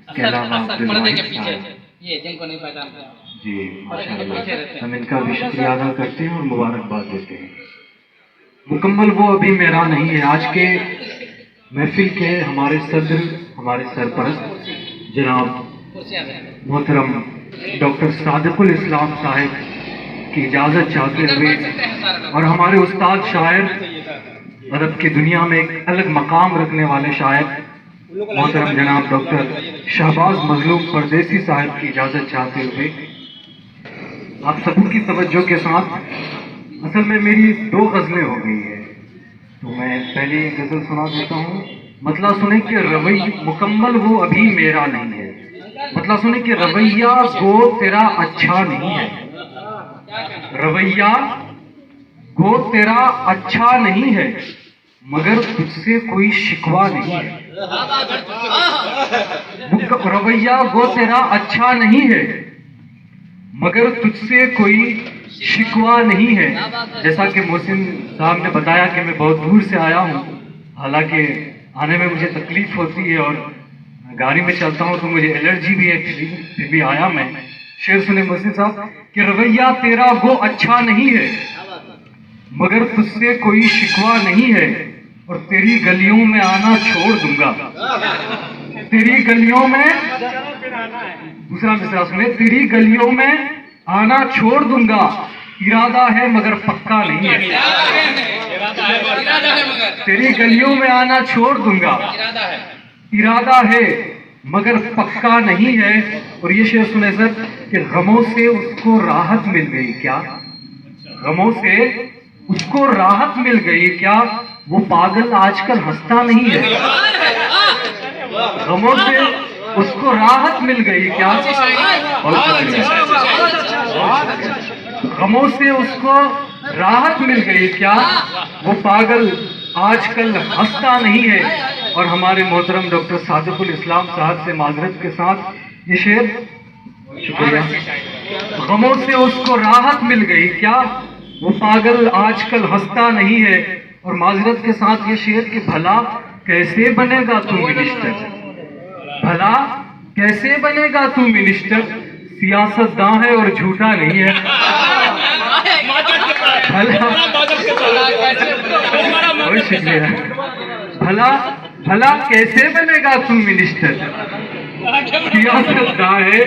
کے علاوہ یہ جن کو نہیں پہچانتے جی ماشاء اللہ، ہم ان کا بھی شکریہ ادا کرتے ہیں اور مبارکباد دیتے ہیں۔ مکمل وہ ابھی میرا نہیں ہے۔ آج کے محفل کے ہمارے صدر، ہمارے سرپرست جناب محترم ڈاکٹر صادق الاسلام صاحب کی اجازت چاہتے ہوئے اور ہمارے استاد شاعر، ادب کی دنیا میں ایک الگ مقام رکھنے والے شاعر محترم جناب ڈاکٹر شہباز مظلوم پردیسی صاحب کی اجازت چاہتے ہوئے آپ سب کی توجہ کے ساتھ، اصل میں میری 2 غزلیں ہو گئی ہیں، تو میں پہلی ایک غزل سنا دیتا ہوں۔ مطلع سنیں کہ رویہ مکمل وہ ابھی میرا نہیں ہے۔ مطلع سنیں کہ رویہ گو تیرا اچھا نہیں ہے، رویہ گو تیرا اچھا نہیں ہے، مگر تجھ سے کوئی شکوہ نہیں ہے۔ رویہ گو تیرا اچھا نہیں ہے، مگر تجھ سے کوئی شکوہ نہیں ہے۔ جیسا کہ محسن صاحب نے بتایا کہ میں بہت دور سے آیا ہوں، حالانکہ آنے میں مجھے تکلیف ہوتی ہے اور گاڑی میں چلتا ہوں تو مجھے الرجی بھی ہے، پھر بھی آیا میں۔ شعر سنے محسن صاحب کہ رویہ تیرا گو اچھا نہیں ہے، مگر تجھ سے کوئی شکوہ نہیں ہے، اور تیری گلیوں میں آنا چھوڑ دوں گا، تیری گلیوں میں، دوسرا مصرع سنے، تیری گلیوں میں آنا چھوڑ دوں گا، ارادہ ہے مگر پکا نہیں ہے۔ تیری گلیوں میں آنا چھوڑ دوں گا، ارادہ ہے مگر پکا نہیں ہے۔ اور یہ شعر سنے سر کہ غموں سے اس کو راحت مل گئی کیا، غموں سے اس کو راحت مل گئی کیا، وہ پاگل آج کل ہنستا نہیں ہے۔ غموں سے اس کو راحت مل گئی کیا، غموں سے اس کو راحت مل گئی کیا، وہ پاگل آج کل ہنستا نہیں ہے۔ اور ہمارے محترم ڈاکٹر صادق الاسلام صاحب سے معذرت کے ساتھ یہ شعر، شکریہ، غموں سے اس کو راحت مل گئی کیا، وہ پاگل آج کل ہنستا نہیں ہے۔ اور معذرت کے ساتھ یہ شعر کہ بھلا کیسے بنے گا تو منسٹر، بھلا کیسے بنے گا تو منسٹر، سیاست داں ہے اور جھوٹا نہیں ہے۔ بہت شکریہ۔ بھلا کیسے بنے گا تو منسٹر، سیاست داں ہے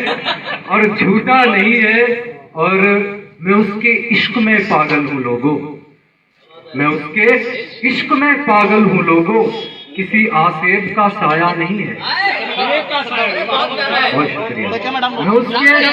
اور جھوٹا نہیں ہے، اور میں اس کے عشق میں پاگل ہوں لوگوں، میں اس کے عشق میں پاگل ہوں لوگوں، کسی آصیب کا سایہ نہیں ہے۔ بہت شکریہ۔ میں اس کے